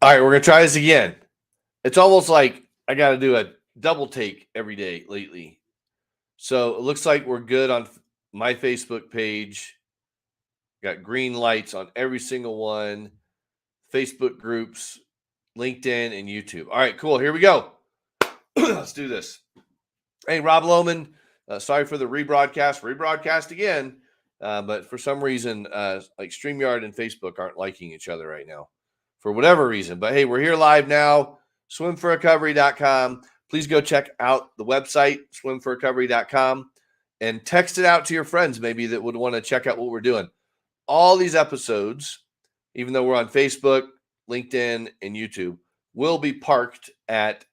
All right, we're gonna try this again. It's almost like I got to do a double take every day lately. So it looks like we're good on my Facebook page. Got green lights on every single one. Facebook groups, LinkedIn, and YouTube. All right, cool. Here we go. Let's do this. Hey, Rob Lohman. Sorry for the rebroadcast again. But for some reason, like StreamYard and Facebook aren't liking each other right now for whatever reason. But hey, we're here live now. Swimforrecovery.com. Please go check out the website, swimforrecovery.com, and text it out to your friends maybe that would want to check out what we're doing. All these episodes, even though we're on Facebook, LinkedIn, and YouTube, will be parked at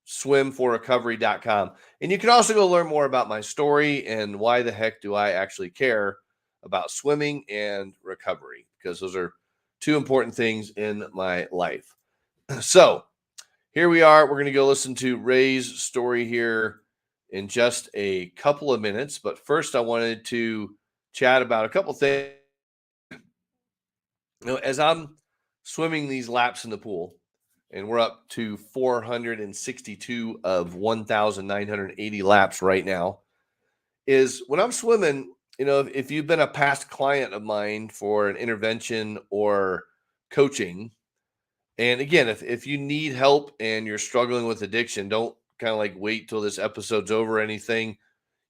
swimforrecovery.com. And you can also go learn more about my story and why the heck do I actually care about swimming and recovery, because those are two important things in my life. So here we are. We're going to go listen to Ray's story here in just a couple of minutes. But first, I wanted to chat about a couple things. As I'm swimming these laps in the pool, and we're up to 462 of 1,980 laps right now, is when I'm swimming, if you've been a past client of mine for an intervention or coaching, and again, if you need help and you're struggling with addiction, don't kind of like wait till this episode's over or anything.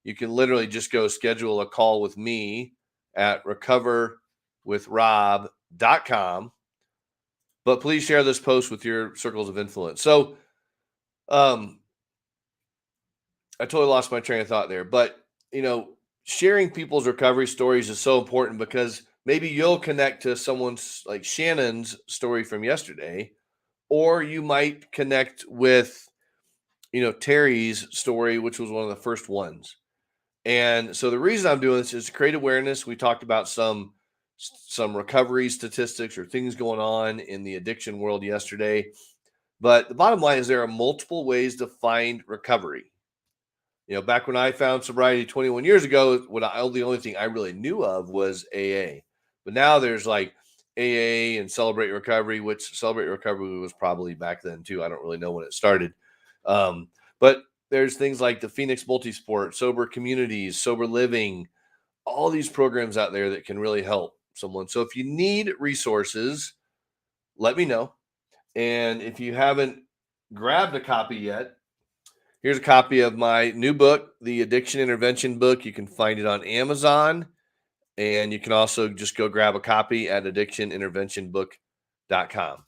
You can literally just go schedule a call with me at recoverwithrob.com. But please share this post with your circles of influence. So I totally lost my train of thought there. But, sharing people's recovery stories is so important because maybe you'll connect to someone's like Shannon's story from yesterday, or you might connect with, Terry's story, which was one of the first ones. And so the reason I'm doing this is to create awareness. We talked about some recovery statistics or things going on in the addiction world yesterday. But the bottom line is there are multiple ways to find recovery. Back when I found sobriety 21 years ago, the only thing I really knew of was AA. But now there's like AA and Celebrate Recovery, which Celebrate Recovery was probably back then too. I don't really know when it started. But there's things like the Phoenix Multisport, Sober Communities, Sober Living, all these programs out there that can really help someone. So if you need resources, let me know. And if you haven't grabbed a copy yet, here's a copy of my new book, the Addiction Intervention book. You can find it on Amazon, and you can also just go grab a copy at addictioninterventionbook.com.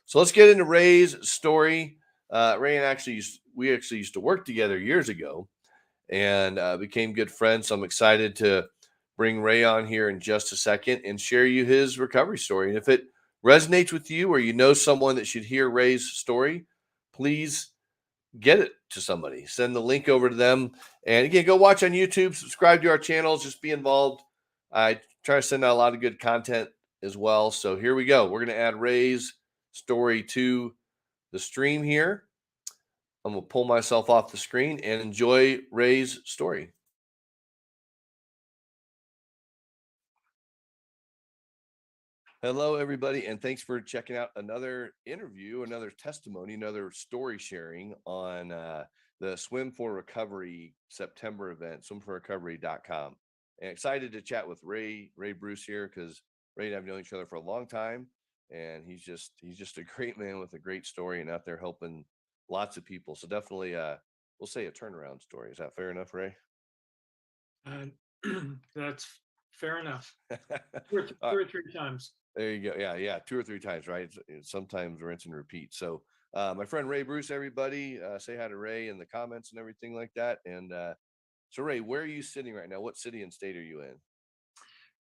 So let's get into Ray's story. Ray and we actually used to work together years ago and became good friends. So I'm excited to bring Ray on here in just a second and share you his recovery story. And if it resonates with you or you know someone that should hear Ray's story, please get it to somebody. Send the link over to them. And again, go watch on YouTube, subscribe to our channels, just be involved. I try to send out a lot of good content as well. So here we go. We're going to add Ray's story to the stream here. I'm going to pull myself off the screen and enjoy Ray's story. Hello, everybody, and thanks for checking out another interview, another testimony, another story sharing on the Swim for Recovery September event, swimforrecovery.com. And excited to chat with Ray Bruce here because Ray and I've known each other for a long time, and he's just a great man with a great story and out there helping lots of people. So definitely, we'll say a turnaround story. Is that fair enough, Ray? That's fair enough. Two or three times. There you go. Yeah. 2 or 3 times, right? Sometimes rinse and repeat. So my friend Ray Bruce, everybody, say hi to Ray in the comments and everything like that. And so Ray, where are you sitting right now? What city and state are you in?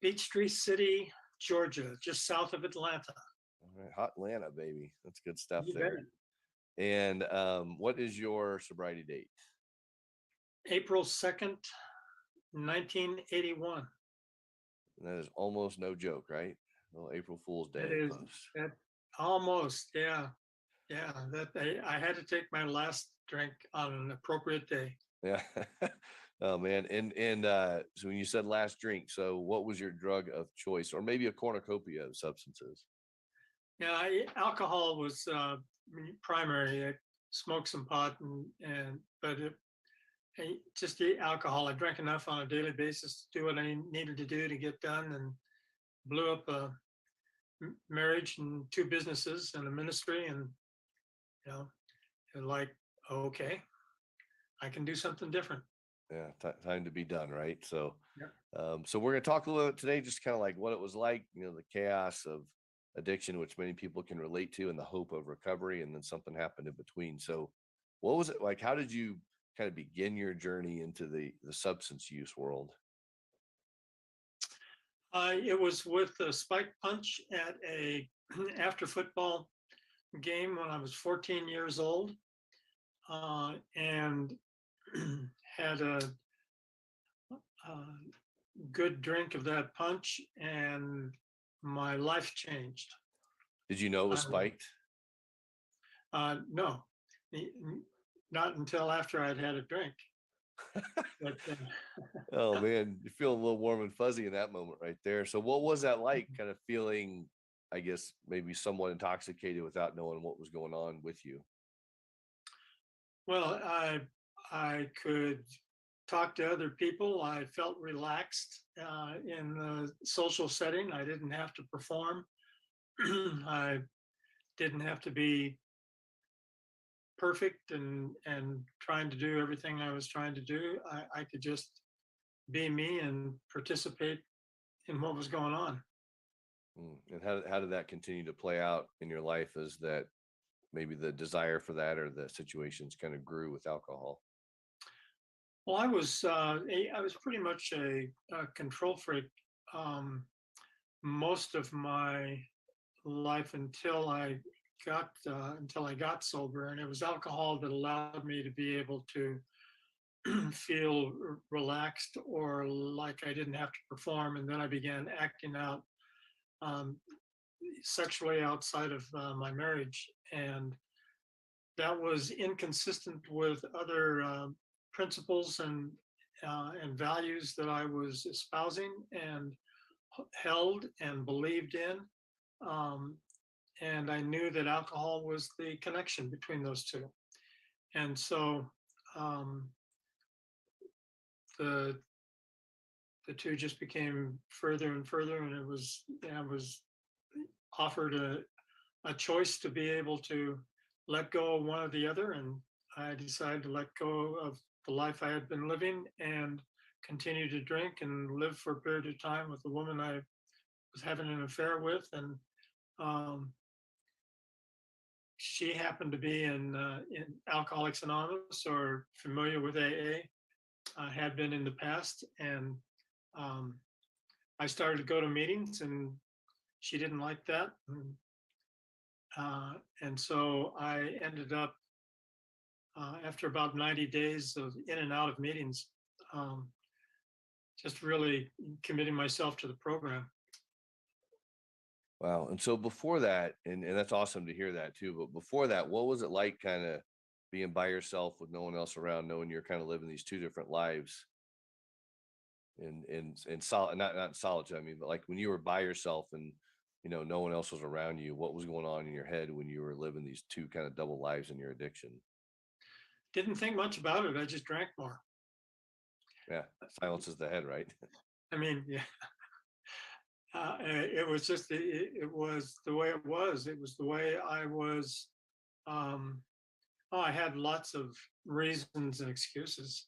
Peachtree City, Georgia, just south of Atlanta. All right, hot Atlanta, baby. That's good stuff You there. bet. And what is your sobriety date? April 2nd, 1981. And that is almost no joke, right? Well, April Fool's Day. That is that almost, yeah. Yeah. I had to take my last drink on an appropriate day. Yeah. Oh man. And so when you said last drink, so what was your drug of choice, or maybe a cornucopia of substances? Yeah, alcohol was primary. I smoked some pot but just the alcohol. I drank enough on a daily basis to do what I needed to do to get done, and blew up a marriage and two businesses and a ministry, and you know, like, okay, I can do something different. Yeah, time to be done, right? So, Yeah. so we're going to talk a little bit today, just kind of like what it was like, the chaos of addiction, which many people can relate to, and the hope of recovery, and then something happened in between. So, what was it like? How did you kind of begin your journey into the substance use world? It was with a spike punch at a after football game when I was 14 years old, and had a good drink of that punch, and my life changed. Did you know it was I, spiked? no, not until after I'd had a drink. But Oh man, you feel a little warm and fuzzy in that moment right there. So, what was that like? Kind of feeling, I guess, maybe somewhat intoxicated without knowing what was going on with you. well, I could talk to other people. I felt relaxed in the social setting. I didn't have to perform. I didn't have to be perfect and trying to do everything I was trying to do. I could just be me and participate in what was going on. And how did that continue to play out in your life? As that maybe the desire for that or the situations kind of grew with alcohol? Well, I was pretty much a control freak most of my life until I got sober, and it was alcohol that allowed me to be able to feel relaxed or like I didn't have to perform. And then I began acting out um, sexually outside of my marriage, and that was inconsistent with other principles and values that I was espousing and held and believed in. Um, and I knew that alcohol was the connection between those two. And so um, the the two just became further and further, and I was offered a choice to be able to let go of one or the other, and I decided to let go of the life I had been living and continue to drink and live for a period of time with the woman I was having an affair with, and um, she happened to be in Alcoholics Anonymous or familiar with AA. Had been in the past, and um, I started to go to meetings, and she didn't like that, and so I ended up after about 90 days of in and out of meetings, um, just really committing myself to the program. Wow. And so before that, and that's awesome to hear that too. But before that, what was it like kind of being by yourself with no one else around, knowing you're kind of living these two different lives in solid, not in solitude, I mean, but like when you were by yourself and no one else was around you, what was going on in your head when you were living these two kind of double lives in your addiction? Didn't think much about it. I just drank more. Yeah, silence is the head, right? I mean, yeah, it was just it was the way it was. It was the way I was. Um, oh, I had lots of reasons and excuses,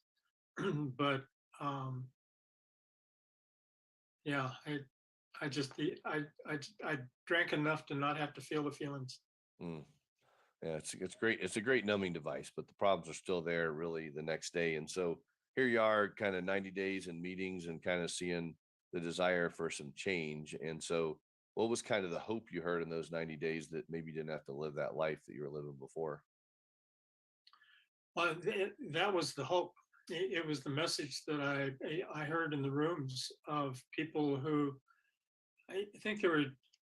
but um, yeah, I just I drank enough to not have to feel the feelings. Mm. Yeah, it's great. It's a great numbing device, but the problems are still there really the next day. And so here you are, kind of 90 days in meetings and kind of seeing the desire for some change. And so, what was kind of the hope you heard in those 90 days that maybe you didn't have to live that life that you were living before? Well, that was the hope. It was the message that I heard in the rooms of people who I think there were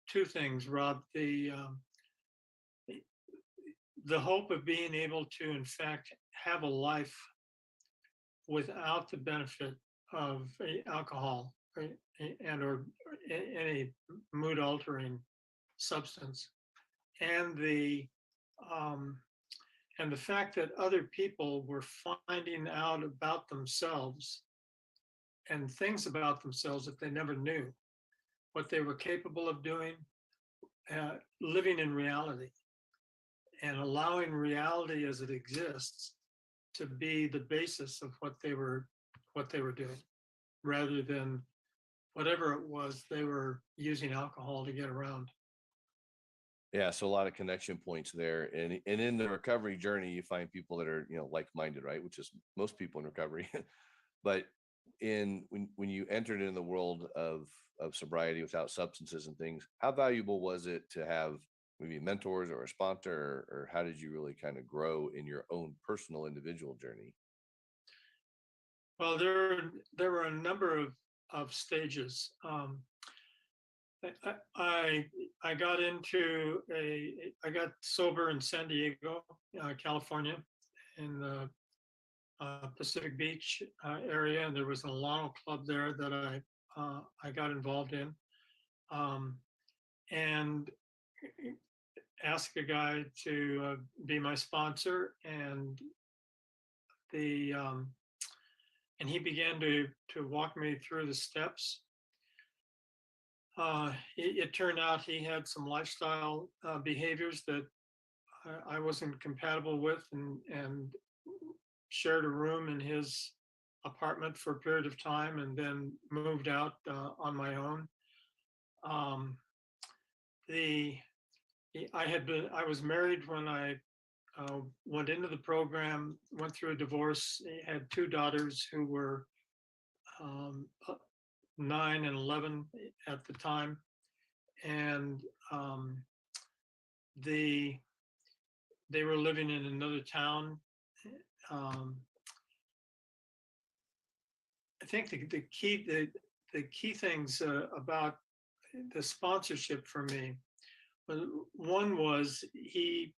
two things, Rob. The hope of being able to, in fact, have a life without the benefit of alcohol, right, and or any mood altering substance. and um, the fact that other people were finding out about themselves and things about themselves that they never knew, what they were capable of doing, living in reality and allowing reality as it exists to be the basis of what they were doing, rather than whatever it was they were using alcohol to get around. Yeah, so a lot of connection points there, and in the recovery journey, you find people that are like-minded, right? Which is most people in recovery. But in when you entered in the world of sobriety without substances and things, how valuable was it to have maybe mentors or a sponsor, or how did you really kind of grow in your own personal individual journey? Well, there were a number of stages. I I got into I got sober in San Diego, California, in the Pacific Beach area, and there was an Alano club there that I got involved in, um, and asked a guy to be my sponsor, the and he began to walk me through the steps. It turned out he had some lifestyle behaviors that I wasn't compatible with, and shared a room in his apartment for a period of time, and then moved out on my own. Um, the I was married when I went into the program, went through a divorce, had two daughters who were um, 9 and 11 at the time, and the they were living in another town. Um, I think the key things about the sponsorship for me, one was he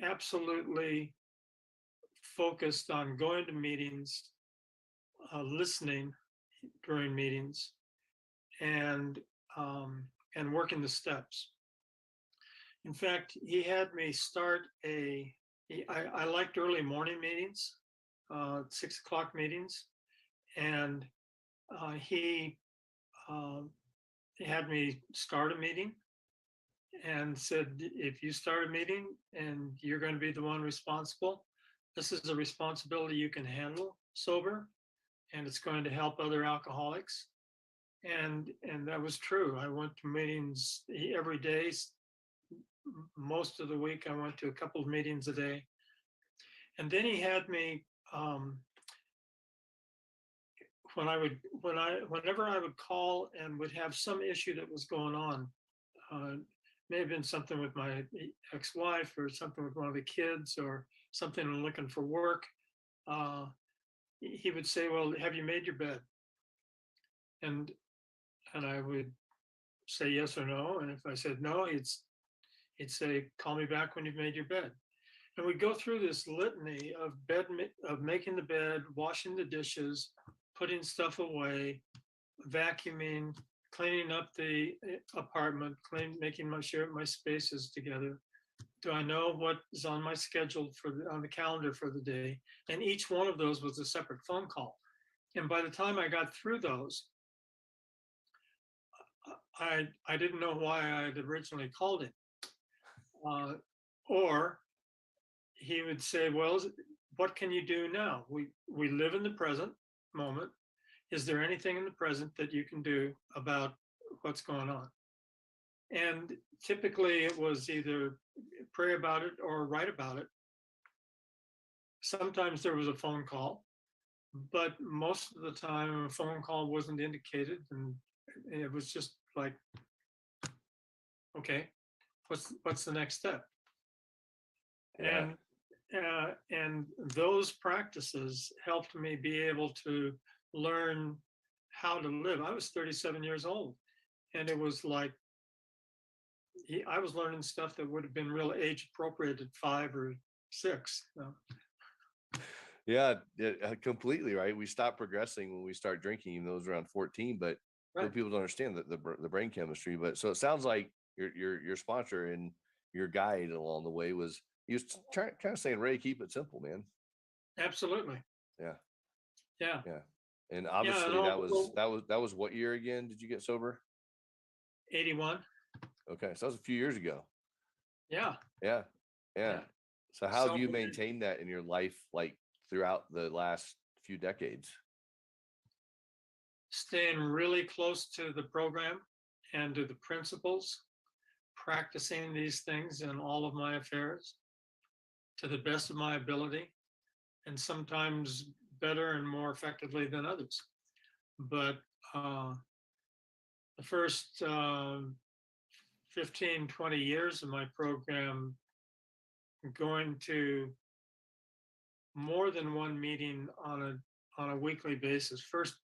absolutely focused on going to meetings, listening during meetings, and working the steps. In fact, he had me start I liked early morning meetings, 6 o'clock meetings, and he uh, had me start a meeting and said, if you start a meeting and you're going to be the one responsible, this is a responsibility you can handle sober, and it's going to help other alcoholics. And that was true. I went to meetings every day. Most of the week, I went to a couple of meetings a day. And then he had me whenever I would call and would have some issue that was going on, uh, may have been something with my ex-wife or something with one of the kids or something I'm looking for work. Uh, he would say, "Well, have you made your bed?" And I would say yes or no. And if I said no, he'd say, "Call me back when you've made your bed." And we'd go through this litany of making the bed, washing the dishes, putting stuff away, vacuuming, cleaning up the apartment, making sure my spaces together. Do I know what is on my schedule on the calendar for the day? And each one of those was a separate phone call. And by the time I got through those, I didn't know why I had originally called him. Or he would say, "Well, what can you do now? We live in the present moment. Is there anything in the present that you can do about what's going on?" And typically it was either pray about it or write about it. Sometimes there was a phone call, but most of the time a phone call wasn't indicated, and it was just like, okay, what's the next step? Yeah. And those practices helped me be able to learn how to live. I was 37 years old, and it was like I was learning stuff that would have been real age appropriate at 5 or 6. Yeah, yeah, completely right. We stop progressing when we start drinking, even though it was around 14. But Right. people don't understand the brain chemistry. But so it sounds like your sponsor, and your guide along the way was he was trying kind of saying, Ray, keep it simple, man. Absolutely. Yeah, Yeah. yeah. And Yeah. And obviously also that was what year again? Did you get sober? 81. Okay, so that was a few years ago. Yeah. Yeah, yeah. Yeah. So how have So you maintained that in your life, like throughout the last few decades? staying really close to the program and to the principles, practicing these things in all of my affairs to the best of my ability, and sometimes better and more effectively than others. But uh, the first 15, 20 years of my program, going to more than one meeting on a weekly basis. First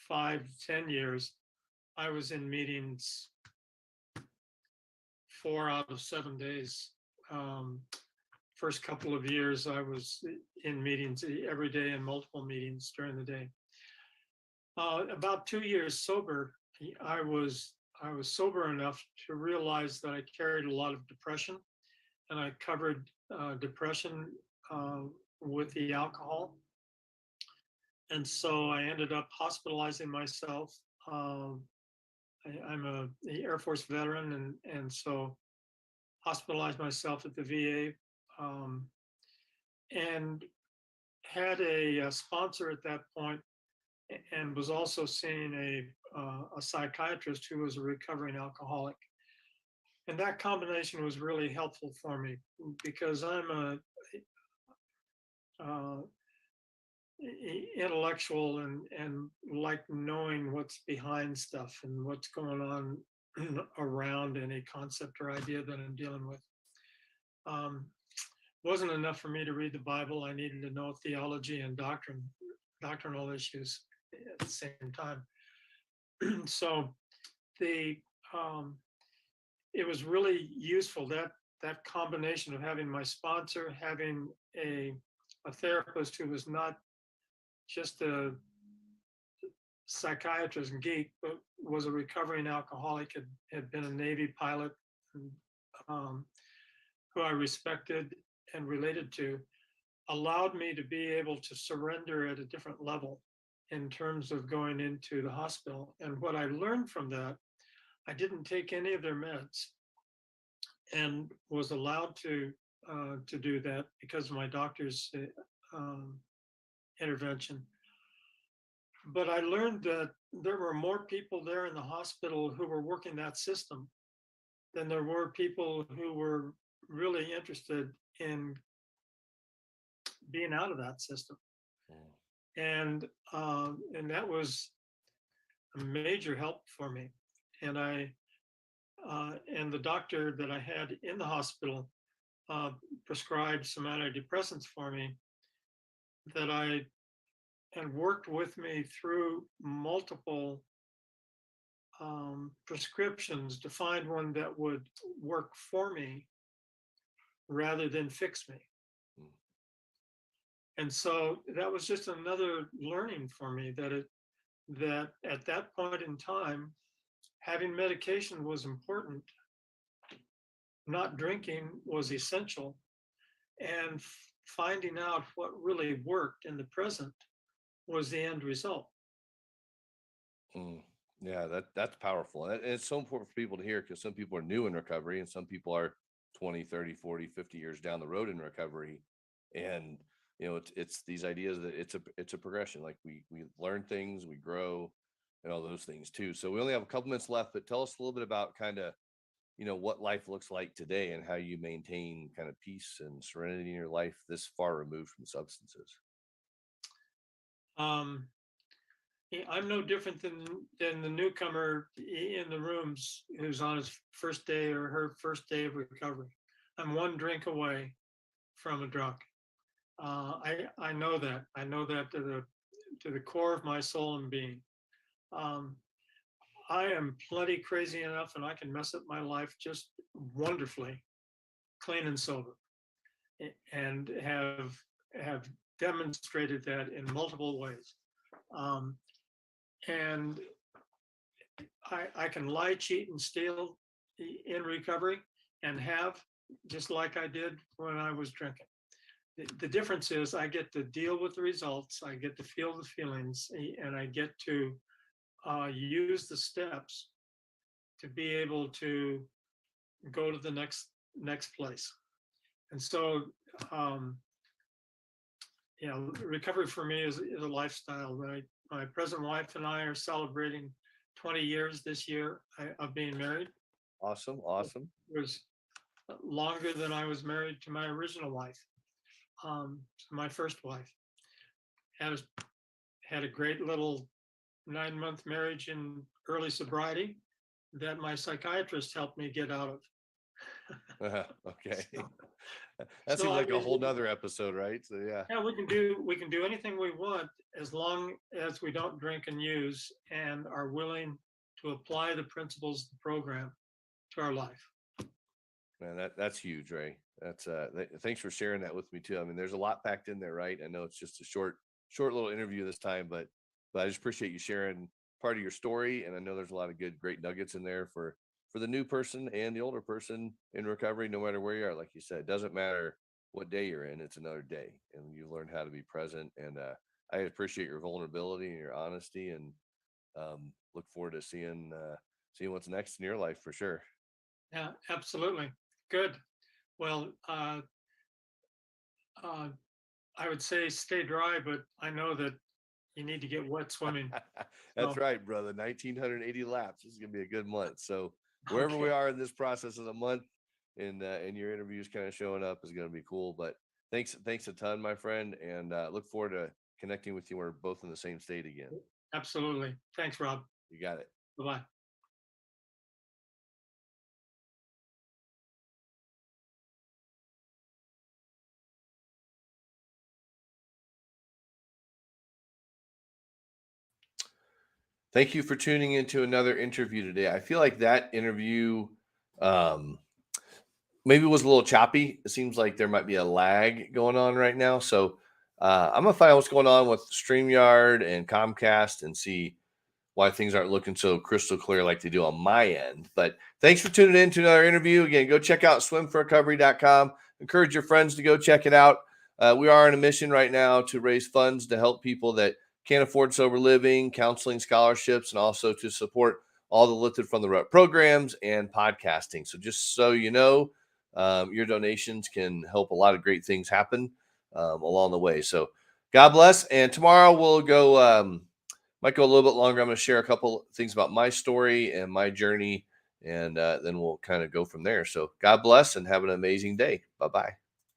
5, 10 years, I was in meetings 4 out of 7 days. Um, first couple of years, I was in meetings every day and multiple meetings during the day. About 2 years sober, I was sober enough to realize that I carried a lot of depression, and I covered depression uh, with the alcohol. And so I ended up hospitalizing myself. Um, I'm a Air Force veteran, and so hospitalized myself at the VA, and had a sponsor at that point, and was also seeing a psychiatrist who was a recovering alcoholic. And that combination was really helpful for me because I'm a uh, intellectual and like knowing what's behind stuff and what's going on around any concept or idea that I'm dealing with. Um, wasn't enough for me to read the Bible. I needed to know theology and doctrinal issues at the same time. So the um, it was really useful that combination of having my sponsor, having a therapist who was not just a psychiatrist and geek, but was a recovering alcoholic, had been a Navy pilot, and, um, who I respected and related to, allowed me to be able to surrender at a different level in terms of going into the hospital. And what I learned from that, I didn't take any of their meds and was allowed to do that because of my doctor's intervention. But I learned that there were more people there in the hospital who were working that system than there were people who were really interested in being out of that system. Mm. And that was a major help for me. And and the doctor that I had in the hospital uh, prescribed some antidepressants for me that I and worked with me through multiple prescriptions to find one that would work for me rather than fix me. Mm. And so that was just another learning for me that at that point in time, having medication was important, not drinking was essential, and finding out what really worked in the present was the end result. Mm. Yeah, that's powerful. And it's so important for people to hear because some people are new in recovery and some people are 20, 30, 40, 50 years down the road in recovery. And it's these ideas that it's a progression. Like we learn things, we grow and all those things too. So we only have a couple minutes left, but tell us a little bit about kind of, what life looks like today and how you maintain kind of peace and serenity in your life this far removed from substances. Um, I'm no different than the newcomer in the rooms who's on his first day or her first day of recovery. I'm one drink away from a drunk. I know that. I know that to the core of my soul and being. Um, I am plenty crazy enough, and I can mess up my life just wonderfully, clean and sober, and have demonstrated that in multiple ways. Um, and I can lie, cheat, and steal in recovery, and have. just like I did when I was drinking. The difference is I get to deal with the results, I get to feel the feelings, and I get to use the steps to be able to go to the next place. And so, um, recovery for me is a lifestyle. My present wife and I are celebrating 20 years this year of being married. Awesome. Awesome. It was longer than I was married to my original wife, my first wife. Had a, had a great little 9-month marriage in early sobriety that my psychiatrist helped me get out of. Okay. So, That so seems I like a mean, whole nother episode, right? So yeah. yeah, we can do anything we want as long as we don't drink and use and are willing to apply the principles of the program to our life. Man, that's huge, Ray. That's thanks for sharing that with me too. I mean, there's a lot packed in there, right? I know it's just a short little interview this time, but I just appreciate you sharing part of your story, and I know there's a lot of good, great nuggets in there for the new person and the older person in recovery. No matter where you are, like you said, it doesn't matter what day you're in; it's another day, and you learn how to be present. And I appreciate your vulnerability and your honesty, and look forward to seeing what's next in your life for sure. Yeah, absolutely. Good. Well, uh, I would say stay dry, but I know that you need to get wet swimming. That's So, right, brother. 1,980 laps. This is gonna be a good month. So wherever we okay. are in this process of the month, and your interviews kind of showing up is gonna be cool. But thanks a ton, my friend, and look forward to connecting with you. We're both in the same state again. Absolutely. Thanks, Rob. You got it. Bye bye. Thank you for tuning into another interview today. I feel like that interview um, maybe was a little choppy. It seems like there might be a lag going on right now. So I'm gonna find out what's going on with StreamYard and Comcast and see why things aren't looking so crystal clear like they do on my end. But thanks for tuning in to another interview. Again, go check out swimforrecovery.com. Encourage your friends to go check it out. We are on a mission right now to raise funds to help people that can't afford sober living, counseling, scholarships, and also to support all the Lifted from the Rut programs and podcasting. So just so you know, your donations can help a lot of great things happen along the way. So God bless. And tomorrow we'll go. Might go a little bit longer. I'm going to share a couple things about my story and my journey, and then we'll kind of go from there. So God bless and have an amazing day. Bye bye.